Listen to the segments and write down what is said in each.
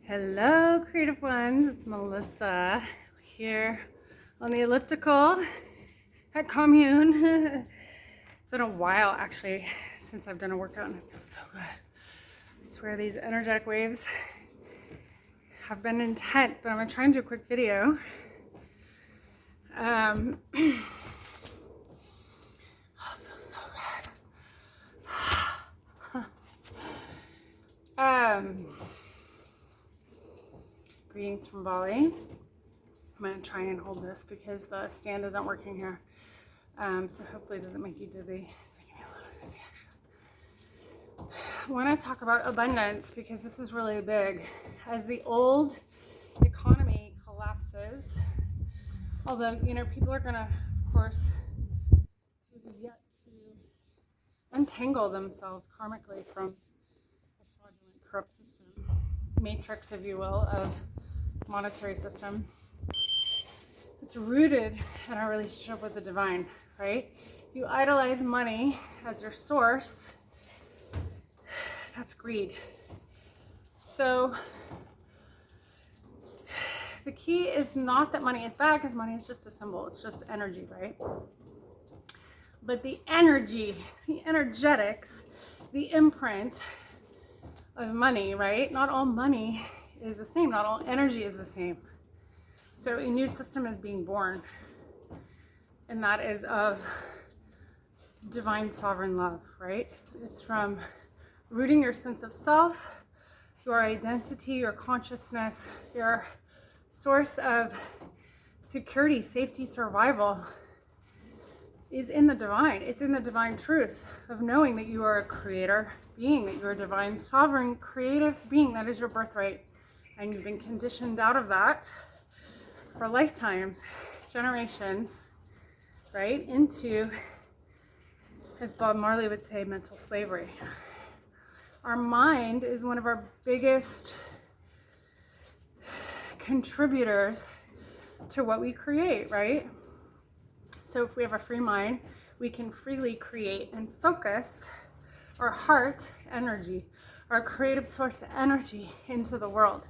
Hello, creative ones. It's Melissa here on the elliptical at Commune. It's been a while actually since I've done a workout and it feels so good. I swear these energetic waves have been intense, but I'm gonna try and do a quick video. Oh, it feels so good. Greetings from Bali. I'm going to try and hold this because the stand isn't working here. So hopefully it doesn't make you dizzy. It's making me a little dizzy actually. I want to talk about abundance because this is really big. As the old economy collapses, although, people are going to, of course, yet to untangle themselves karmically from a fraudulent, corrupt system, matrix, if you will, of monetary system. It's rooted in our relationship with the divine, right? You idolize money as your source, that's greed. So the key is not that money is bad, because money is just a symbol, it's just energy, right? But the energy, the energetics, the imprint of money, right? Not all money is the same, not all energy is the same. So a new system is being born, and that is of divine sovereign love, right? It's from rooting your sense of self, your identity, your consciousness, your source of security, safety, survival is in the divine. It's in the divine truth of knowing that you are a creator being, that you're a divine, sovereign, creative being. That is your birthright. And you've been conditioned out of that for lifetimes, generations, right? Into, as Bob Marley would say, mental slavery. Our mind is one of our biggest contributors to what we create, right? So if we have a free mind, we can freely create and focus our heart energy, our creative source of energy into the world.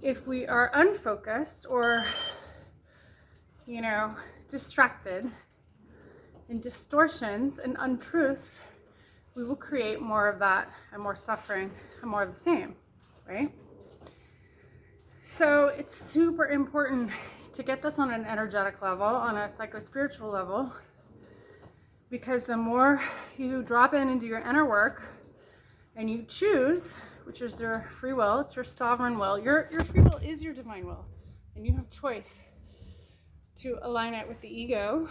If we are unfocused or, distracted in distortions and untruths, we will create more of that and more suffering and more of the same, right? So it's super important to get this on an energetic level, on a psycho-spiritual level, because the more you drop in and do your inner work and you choose, which is your free will, it's your sovereign will. Your free will is your divine will, and you have choice to align it with the ego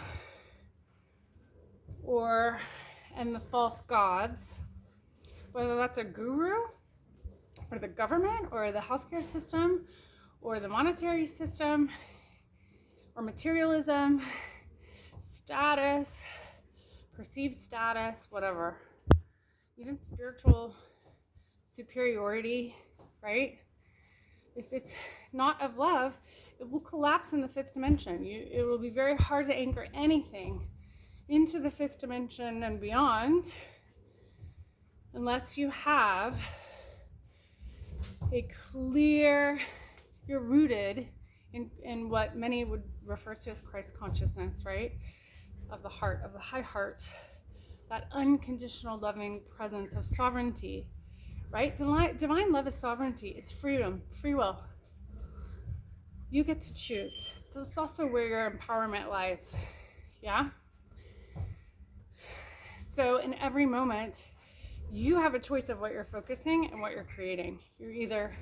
and the false gods, whether that's a guru or the government or the healthcare system or the monetary system or materialism, status, perceived status, whatever. Even spiritual superiority, right? If it's not of love, it will collapse in the fifth dimension. It will be very hard to anchor anything into the fifth dimension and beyond unless you have a clear, you're rooted in what many would refer to as Christ consciousness, right? Of the heart, of the high heart, that unconditional loving presence of sovereignty, right? Divine love is sovereignty. It's freedom, free will. You get to choose. This is also where your empowerment lies, yeah? So in every moment, you have a choice of what you're focusing and what you're creating. You're either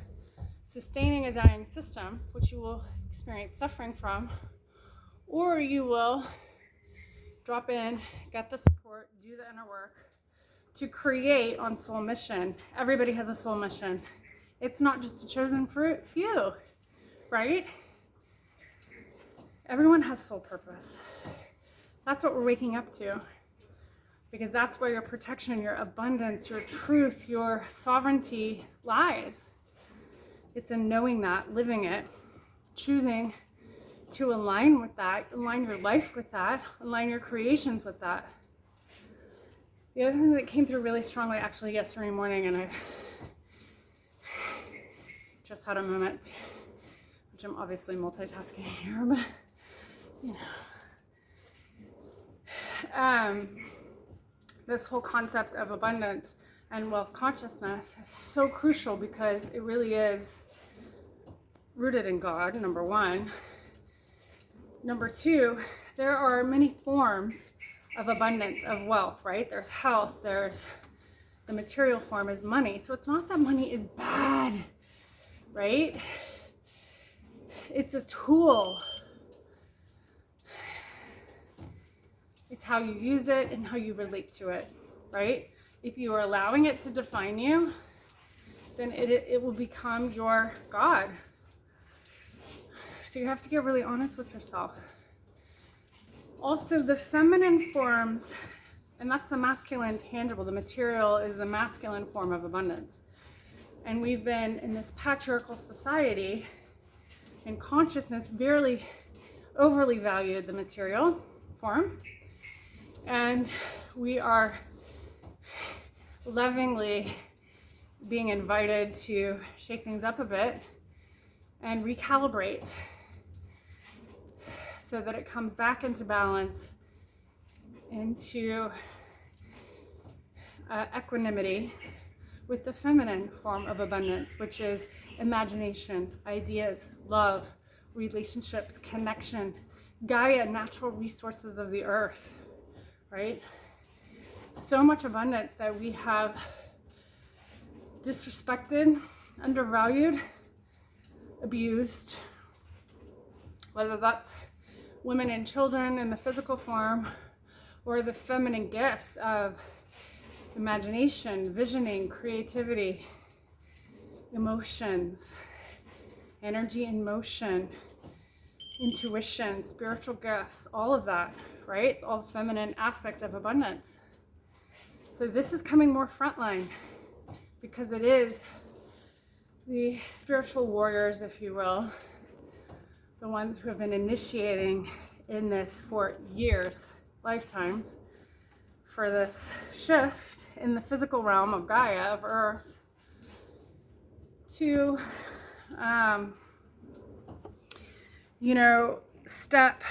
sustaining a dying system, which you will experience suffering from, or you will drop in, get the support, do the inner work to create on soul mission. Everybody has a soul mission. It's not just a chosen few, right? Everyone has soul purpose. That's what we're waking up to, because that's where your protection, your abundance, your truth, your sovereignty lies. It's in knowing that, living it, choosing to align with that, align your life with that, align your creations with that. The other thing that came through really strongly actually yesterday morning, and just had a moment, which I'm obviously multitasking here, but you know, this whole concept of abundance and wealth consciousness is so crucial because it really is rooted in God, number one. Number two, there are many forms of abundance, of wealth, right? There's health, there's the material form is money. So it's not that money is bad, right? It's a tool. It's how you use it and how you relate to it, right? If you are allowing it to define you, then it will become your God. So you have to get really honest with yourself. Also, the feminine forms, and that's the masculine tangible, the material is the masculine form of abundance. And we've been in this patriarchal society and consciousness very overly valued the material form. And we are lovingly being invited to shake things up a bit and recalibrate so that it comes back into balance, into equanimity with the feminine form of abundance, which is imagination, ideas, love, relationships, connection, Gaia, natural resources of the earth, right? So much abundance that we have disrespected, undervalued, abused, whether that's women and children in the physical form or the feminine gifts of imagination, visioning, creativity, emotions, energy and motion, intuition, spiritual gifts, all of that, right? It's all feminine aspects of abundance. So this is coming more frontline because it is the spiritual warriors, if you will, the ones who have been initiating in this for years, lifetimes, for this shift in the physical realm of Gaia, of Earth, to, step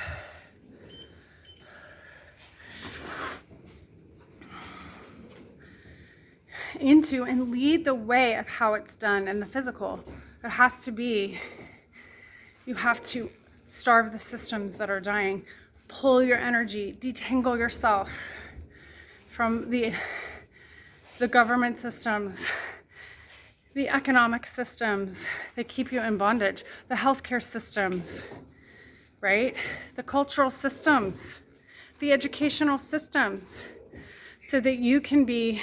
into and lead the way of how it's done in the physical. It has to be, you have to starve the systems that are dying, pull your energy, detangle yourself from the government systems, the economic systems that keep you in bondage, the healthcare systems, right? The cultural systems, the educational systems, so that you can be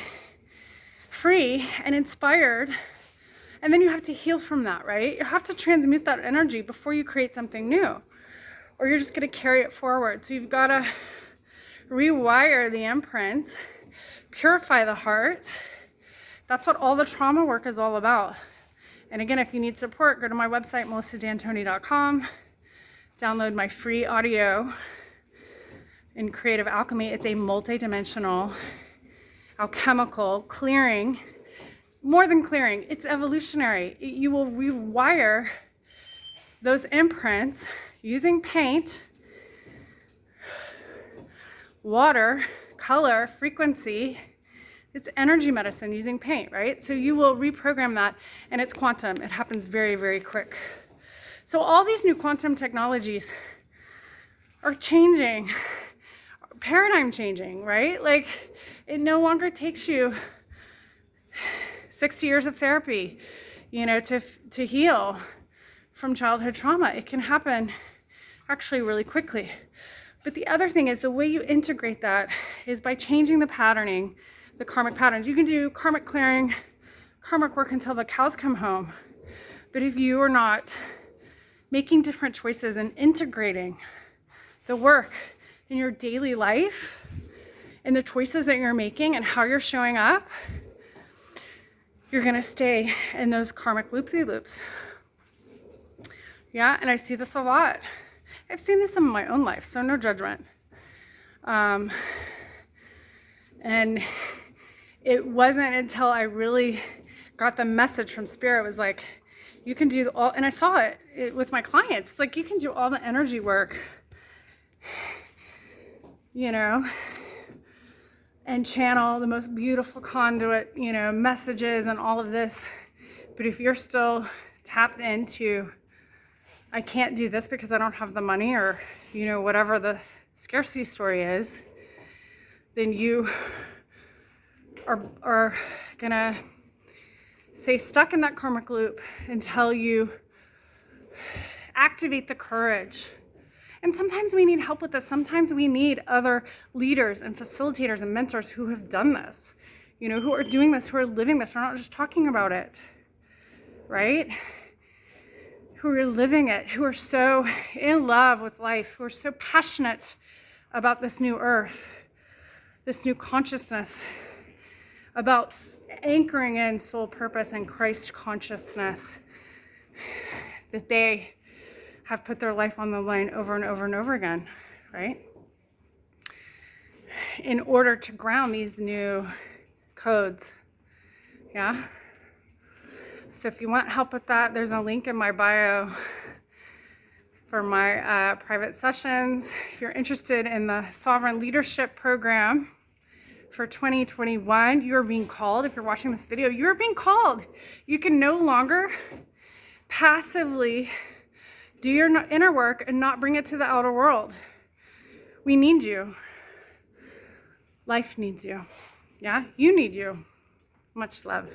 free and inspired. And then you have to heal from that, right? You have to transmute that energy before you create something new, or you're just going to carry it forward. So you've got to rewire the imprints, purify the heart. That's what all the trauma work is all about. And again, if you need support, go to my website, melissadantoni.com. Download my free audio in Creative Alchemy. It's a multi-dimensional, alchemical clearing. More than clearing, it's evolutionary. You will rewire those imprints using paint, water, color, frequency. It's energy medicine using paint, right? So you will reprogram that, and it's quantum. It happens very, very quick. So all these new quantum technologies are changing, paradigm changing, right? Like, it no longer takes you 60 years of therapy, to heal from childhood trauma. It can happen actually really quickly. But the other thing is the way you integrate that is by changing the patterning, the karmic patterns. You can do karmic clearing, karmic work until the cows come home. But if you are not making different choices and integrating the work in your daily life and the choices that you're making and how you're showing up, you're going to stay in those karmic loop-de-loops. Yeah, and I see this a lot. I've seen this in my own life, so no judgment. And it wasn't until I really got the message from Spirit was like, you can do all, and I saw it with my clients. It's like, you can do all the energy work, you know, and channel the most beautiful conduit, you know, messages and all of this. But if you're still tapped into, I can't do this because I don't have the money, or, you know, whatever the scarcity story is, then you are gonna stay stuck in that karmic loop until you activate the courage. And sometimes we need help with this. Sometimes we need other leaders and facilitators and mentors who have done this, you know, who are doing this, who are living this. We're not just talking about it, right? Who are living it, who are so in love with life, who are so passionate about this new earth, this new consciousness, about anchoring in soul purpose and Christ consciousness, that they have put their life on the line over and over and over again, right? In order to ground these new codes, yeah? So if you want help with that, there's a link in my bio for my private sessions. If you're interested in the Sovereign Leadership Program for 2021, you're being called. If you're watching this video, you're being called. You can no longer passively do your inner work and not bring it to the outer world. We need you. Life needs you. Yeah, you need you. Much love.